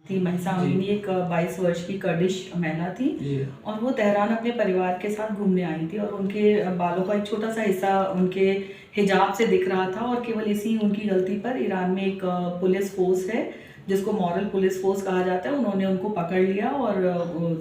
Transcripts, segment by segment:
थी महिसा अमीनी, एक 22 वर्ष की कर्दिश महिला थी और वो तेहरान अपने परिवार के साथ घूमने आई थी और उनके बालों का एक छोटा सा हिस्सा उनके हिजाब से दिख रहा था और केवल इसी उनकी गलती पर ईरान में एक पुलिस फोर्स है जिसको मॉरल पुलिस फोर्स कहा जाता है, उन्होंने उनको पकड़ लिया और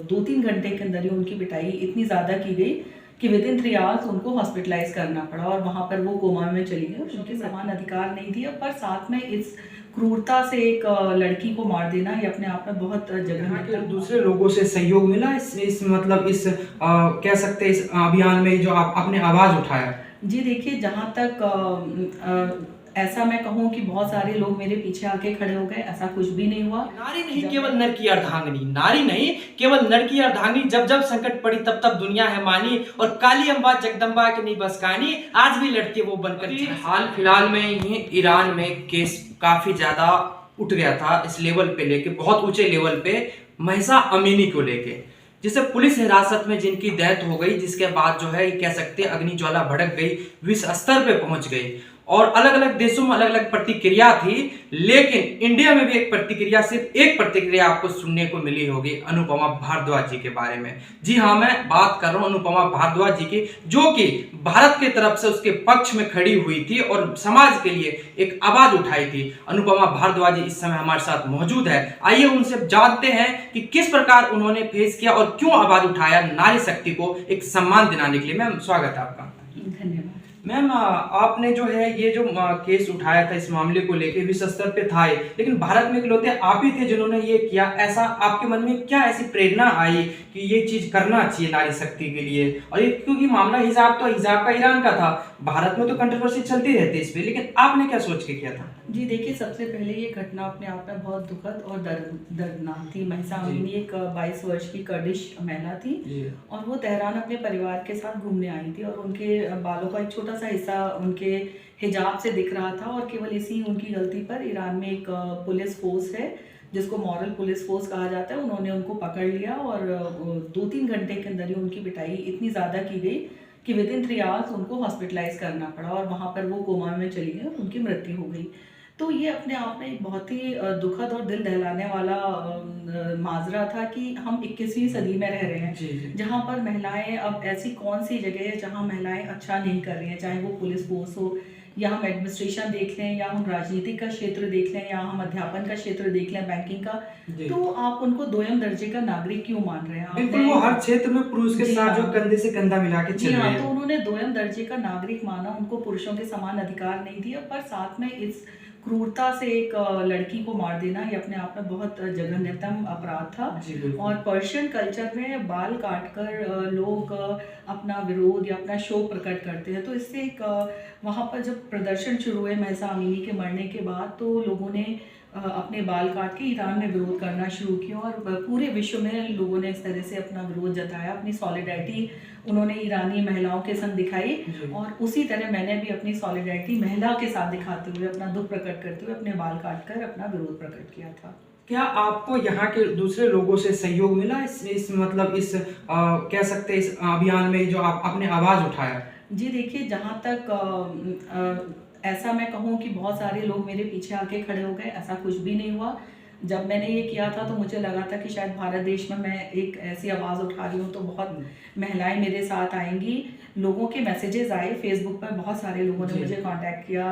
2-3 घंटे के अंदर ही उनकी पिटाई इतनी ज़्यादा की गई कि विदिन 3 आवर्स उनको हॉस्पिटलाइज करना पड़ा और वहाँ पर वो कोमा में चली गई। उनके समान अधिकार नहीं दिया, पर साथ में इस क्रूरता से एक लड़की को मार देना ये अपने आप में बहुत जघन्य के दूसरे लोगों से सहयोग मिला इस मतलब इस कह सकते हैं इस अभियान में जो आपने आवाज उठाया। जी देखिए, जहाँ तक ऐसा मैं कहूँ कि बहुत सारे लोग मेरे पीछे आके खड़े हो गए, ऐसा कुछ भी नहीं हुआ। नारी नहीं केवल नर की अर्धांगिनी, नारी नहीं केवल नर की अर्धांगिनी, जब जब संकट पड़ी तब तब दुनिया है मानी और काली अम्बा जगदम्बा की नहीं बस कहानी, आज भी लड़के वो बनकर। हाल फिलहाल में ही ईरान में केस काफी ज्यादा उठ गया था इस लेवल पे लेके, बहुत ऊंचे लेवल पे महिसा अमीनी को लेके, जिसे पुलिस हिरासत में जिनकी डेथ हो गई, जिसके बाद जो है कह सकते हैं अग्नि ज्वाला भड़क गई, विश्व स्तर पे पहुंच गई और अलग अलग देशों में अलग अलग प्रतिक्रिया थी। लेकिन इंडिया में भी एक प्रतिक्रिया, सिर्फ एक प्रतिक्रिया आपको सुनने को मिली होगी अनुपमा भारद्वाज जी के बारे में। जी हाँ, मैं बात कर रहा हूं अनुपमा भारद्वाज जी की, जो कि भारत की तरफ से उसके पक्ष में खड़ी हुई थी और समाज के लिए एक आवाज उठाई थी। अनुपमा भारद्वाज जी इस समय हमारे साथ मौजूद है, आइए उनसे जानते हैं कि किस प्रकार उन्होंने फेस किया और क्यों आवाज उठाया नारी शक्ति को एक सम्मान दिलाने के लिए। मैम स्वागत है आपका। धन्यवाद। मैम, आपने जो है ये जो केस उठाया था इस मामले को लेके विश्व स्तर पे था, लेकिन भारत में इकलौते आप ही थे जिन्होंने ये किया। ऐसा आपके मन में क्या ऐसी प्रेरणा आई कि ये चीज करना चाहिए नारी शक्ति के लिए? और ये क्योंकि मामला हिजाब का ईरान का था, भारत में तो कंट्रोवर्सी चलती रहती है इस पे, लेकिन आपने क्या सोच के किया था? जी देखिए, सबसे पहले ये घटना अपने आप में बहुत दुखद और दर्दनाक थी। महिसा अमीनी एक 22 वर्ष की कर्दिश महिला थी और वो तेहरान अपने परिवार के साथ घूमने आई थी और उनके बालों का एक छोटा सा हिस्सा उनके हिजाब से दिख रहा था और केवल इसी उनकी गलती पर ईरान में एक पुलिस फोर्स है जिसको मॉरल पुलिस फोर्स कहा जाता है, उन्होंने उनको पकड़ लिया और 2-3 घंटे के अंदर ही उनकी पिटाई इतनी ज़्यादा की गई कि विदिन 3 आवर्स उनको हॉस्पिटलाइज करना पड़ा और वहाँ पर वो कोमा में चली गई और उनकी मृत्यु हो गई। तो ये अपने आप में एक बहुत ही दुखद और दिल दहलाने वाला माजरा था कि हम 21वीं सदी में रह रहे हैं, जहाँ पर महिलाएं, अब ऐसी कौन सी जगह है जहाँ महिलाएं अच्छा नहीं कर रही हैं, चाहे वो पुलिस फोर्स हो या हम एडमिनिस्ट्रेशन देख लें या हम राजनीतिक का क्षेत्र देख लें या हम अध्यापन का क्षेत्र देख लें, बैंकिंग का, तो आप उनको दोयम दर्जे का नागरिक क्यों मान रहे हैं? बिल्कुल, वो हर क्षेत्र में पुरुष के साथ जो कंधे से कंधा मिला के चल रहे हैं। तो उन्होंने दोयम दर्जे का नागरिक माना, उनको पुरुषों के समान अधिकार नहीं दिया, पर साथ में इस क्रूरता से एक लड़की को मार देना ये अपने आप में बहुत जघन्यतम अपराध था। और पर्शियन कल्चर में बाल काटकर लोग अपना विरोध या अपना शोक प्रकट करते हैं, तो इससे एक वहाँ पर जब प्रदर्शन शुरू हुए महिसा अमीनी के मरने के बाद, तो लोगों ने अपने बाल काट के ईरान में विरोध करना शुरू किया और पूरे विश्व में लोगों ने इस तरह से अपना विरोध जताया, अपनी सॉलिडारिटी उन्होंने ईरानी महिलाओं के संग दिखाई और उसी तरह मैंने भी अपनी सॉलिडारिटी महिला के साथ दिखाते हुए, अपना दुख प्रकट करते हुए अपने बाल काट कर अपना विरोध प्रकट किया था। क्या आपको यहाँ के दूसरे लोगों से सहयोग मिला इस मतलब इस कह सकते हैं इस अभियान में जो आपने आवाज उठाया? जी देखिए, जहाँ तक ऐसा मैं कहूँ कि बहुत सारे लोग मेरे पीछे आके खड़े हो गए, ऐसा कुछ भी नहीं हुआ। जब मैंने ये किया था तो मुझे लगा था कि शायद भारत देश में मैं एक ऐसी आवाज़ उठा रही हूँ तो बहुत महिलाएं मेरे साथ आएंगी। लोगों के मैसेजेस आए, फेसबुक पर बहुत सारे लोगों ने मुझे कांटेक्ट किया,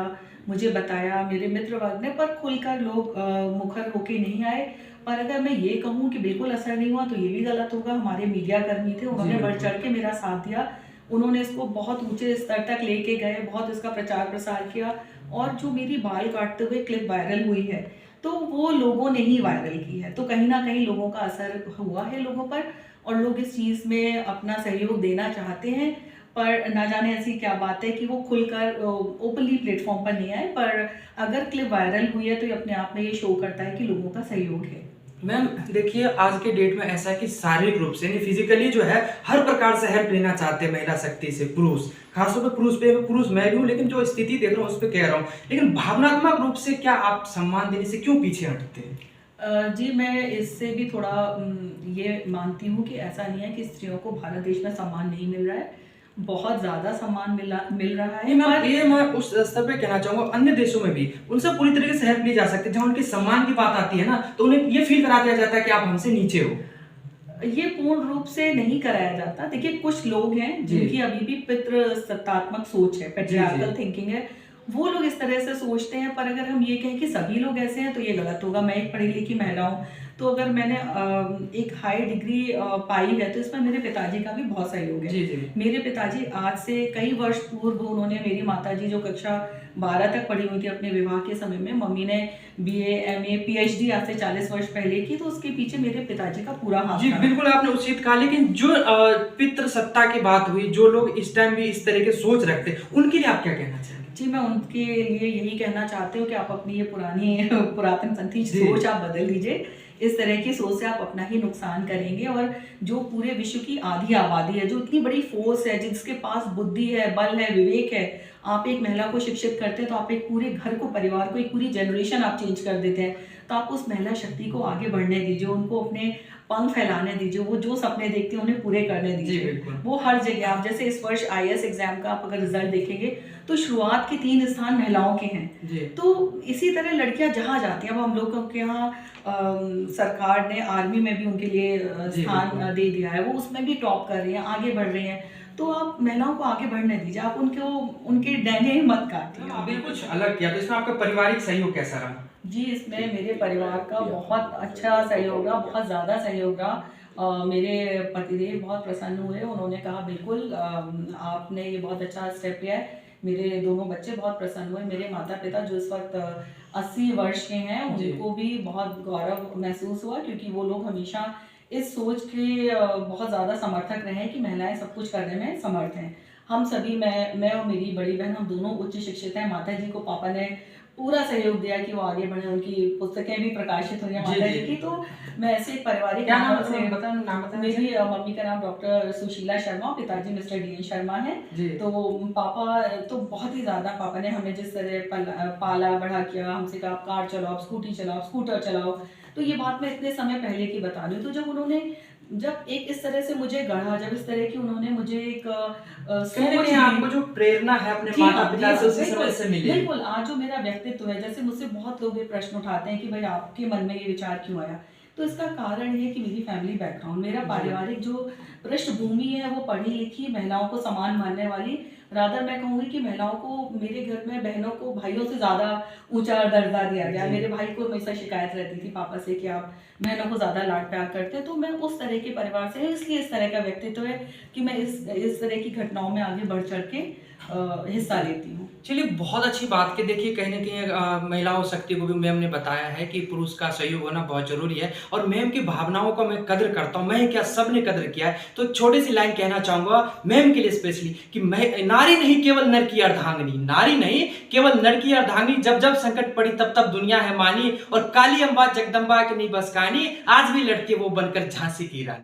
मुझे बताया, मेरे मित्र वर्ग ने, पर खुलकर लोग मुखर होके नहीं आए। पर अगर मैं ये कहूँ कि बिल्कुल असर नहीं हुआ तो ये भी गलत होगा। हमारे मीडिया कर्मी थे, उन्होंने बढ़ चढ़ के मेरा साथ दिया, उन्होंने इसको बहुत ऊंचे स्तर तक लेके गए, बहुत इसका प्रचार प्रसार किया और जो मेरी बाल काटते हुए क्लिप वायरल हुई है तो वो लोगों ने ही वायरल की है, तो कहीं ना कहीं लोगों का असर हुआ है लोगों पर और लोग इस चीज़ में अपना सहयोग देना चाहते हैं। पर ना जाने ऐसी क्या बात है कि वो खुलकर ओपनली प्लेटफॉर्म पर नहीं आए, पर अगर क्लिप वायरल हुई है तो ये अपने आप में ये शो करता है कि लोगों का सहयोग है। मैम देखिए, आज के डेट में ऐसा है कि शारीरिक रूप से फिजिकली जो है हर प्रकार से हेल्प लेना चाहते हैं महिला शक्ति से पुरुष, खासतौर पर पुरुष मैं भी हूँ, लेकिन जो स्थिति देख रहा हूँ उस पर कह रहा हूँ, लेकिन भावनात्मक रूप से क्या आप सम्मान देने से क्यों पीछे हटते हैं? जी, मैं इससे भी थोड़ा ये मानती हूँ कि ऐसा नहीं है कि स्त्रियों को भारत देश में सम्मान नहीं मिल रहा है। बहुत ज़्यादा सम्मान मिल रहा है। नहीं मैम, पर ये मैं उस स्तर पे कहना चाहूंगा, अन्य देशों में भी उनसे पूरी तरीके से हेल्प ली जा सकती है। जहाँ उनके सम्मान की बात आती है ना, तो उन्हें ये फील करा दिया जाता है कि आप हमसे नीचे हो। ये पूर्ण रूप से नहीं कराया जाता। देखिए, कुछ लोग हैं जी। जिनकी अभी भी पितृसत्तात्मक सोच है, जी, पैट्रियार्कल जी। थिंकिंग है। वो लोग इस तरह से सोचते हैं, पर अगर हम ये कहें कि सभी लोग ऐसे हैं तो ये गलत होगा। मैं एक पढ़ी लिखी महिला हूँ, तो अगर मैंने एक हाई डिग्री पाई है तो इसमें मेरे पिताजी का भी बहुत सहयोग है। जी, जी। मेरे पिताजी आज से कई वर्ष पूर्व उन्होंने मेरी माताजी जो कक्षा 12 तक पढ़ी हुई थी अपने विवाह के समय में, मम्मी ने बीए, एमए, पीएचडी आज से 40 वर्ष पहले की, तो उसके पीछे मेरे पिताजी का पूरा हाथ जी, था। बिल्कुल आपने उचित कहा, लेकिन जो पितृसत्ता की बात हुई, जो लोग इस टाइम भी इस तरह के सोच रखते हैं, उनके लिए आप क्या कहना चाहेंगे? जी, मैं उनके लिए यही कहना चाहती हूँ कि आप अपनी ये पुरानी पुरातन पंथी जी। सोच आप बदल लीजिए। इस तरह की सोच से आप अपना ही नुकसान करेंगे, और जो पूरे विश्व की आधी आबादी है, जो इतनी बड़ी फोर्स है, जिसके पास बुद्धि है, बल है, विवेक है, आप एक महिला को शिक्षित करते हैं तो आप एक पूरे घर को, परिवार को, एक पूरी जनरेशन आप चेंज कर देते हैं। तो आप उस महिला शक्ति को आगे बढ़ने दीजिए, उनको अपने पंख फैलाने दीजिए, वो जो सपने देखती हैं उन्हें पूरे करने जी, दीजिए। बिल्कुल। वो हर जगह, आप जैसे इस वर्ष आईएएस एग्जाम का आप अगर रिजल्ट देखेंगे तो शुरुआत के 3 स्थान महिलाओं के हैं। जी। तो इसी तरह लड़कियां जहाँ जाती हैं, अब हम लोगों के यहाँ सरकार ने आर्मी में भी उनके लिए जी, स्थान बिल्कुल। दे दिया है, वो उसमें भी टॉप कर रही हैं, आगे बढ़ रही हैं। तो आप महिलाओं को आगे बढ़ने दीजिए, आप उनको उनके डैने मत काटिए। आपने कुछ अलग किया, तो इसमें आपका पारिवारिक सहयोग कैसा रहा? जी, इसमें मेरे परिवार का बहुत अच्छा सहयोग रहा, बहुत ज़्यादा सहयोग रहा। मेरे पतिदेव बहुत प्रसन्न हुए, उन्होंने कहा बिल्कुल आपने ये बहुत अच्छा स्टेप लिया है। मेरे दोनों बच्चे बहुत प्रसन्न हुए। मेरे माता-पिता जो इस वक़्त 80 वर्ष के हैं, जी। उनको भी बहुत गौरव महसूस हुआ, क्योंकि वो लोग हमेशा इस सोच के बहुत ज़्यादा समर्थक रहे हैं कि महिलाएँ सब कुछ करने में समर्थ हैं। हम सभी, मैं और मेरी बड़ी बहन, हम दोनों उच्च शिक्षित हैं। माताजी को पापा ने पूरा सहयोग दिया कि वो आगे बढ़े, उनकी पुस्तकें भी प्रकाशित हुई हैं जी, माताजी जी। की। तो मैं ऐसे एक पारिवारिक क्या नाम माहौल से, नाम बताना मेरी चाहेंगे? मम्मी का नाम डॉक्टर सुशीला शर्मा, पिताजी मिस्टर डीएन शर्मा हैं। जी। तो पापा तो बहुत ही ज़्यादा, पापा ने हमें जिस तरह पाला बड़ा किया, हमसे कहा आप कार चलाओ, आप स्कूटी चलाओ, स्कूटर चलाओ। तो ये बात मैं इतने समय पहले की बता रही हूँ। तो जब एक इस तरह से मुझे गढ़ा, जब इस तरह की उन्होंने मुझे एक कहीं न सोच कहीं दी। आपको जो प्रेरणा है अपने जी हाँ, माता-पिता जी से हाँ, उसी समय से मिली। बिल्कुल, आज जो मेरा व्यक्तित्व है, जैसे मुझसे बहुत लोग ये प्रश्न उठाते हैं कि भाई आपके मन में ये विचार क्यों आया? तो इसका कारण ये है कि मेरी फैमिली बैकग्राउंड, मेरा जी। पारिवारिक जो पृष्ठभूमि है वो पढ़ी-लिखी, महिलाओं को सम्मान मानने वाली। रादर मैं कहूँगी कि महिलाओं को मेरे घर में, बहनों को भाइयों से ज़्यादा ऊँचा दर्जा दिया गया। जी। मेरे भाई को हमेशा शिकायत रहती थी पापा से कि आप बहनों को ज़्यादा लाड-प्यार करते हैं। तो मैं उस तरह के परिवार से हूँ, इसलिए इस तरह का व्यक्तित्व है कि मैं इस तरह की घटनाओं में आगे बढ़-चढ़ के हिस्सा लेती हूँ। चलिए, बहुत अच्छी बात कि देखिए कहीं न कहीं महिलाओं शक्ति को भी मैम ने बताया है कि पुरुष का सहयोग होना बहुत ज़रूरी है, और मैम की भावनाओं का मैं कदर करता हूँ। मैं क्या, सबने कदर किया है। तो छोटी-सी लाइन कहना चाहूँगा मैम के लिए स्पेशली कि नारी नहीं केवल नर की अर्धांगिनी, नारी नहीं केवल नर की अर्धांगिनी, जब-जब संकट पड़ी तब-तब दुनिया है मानी, और काली अम्बा जगदम्बा की नहीं बस कहानी, आज भी लड़ती है वो बनकर झांसी की रानी।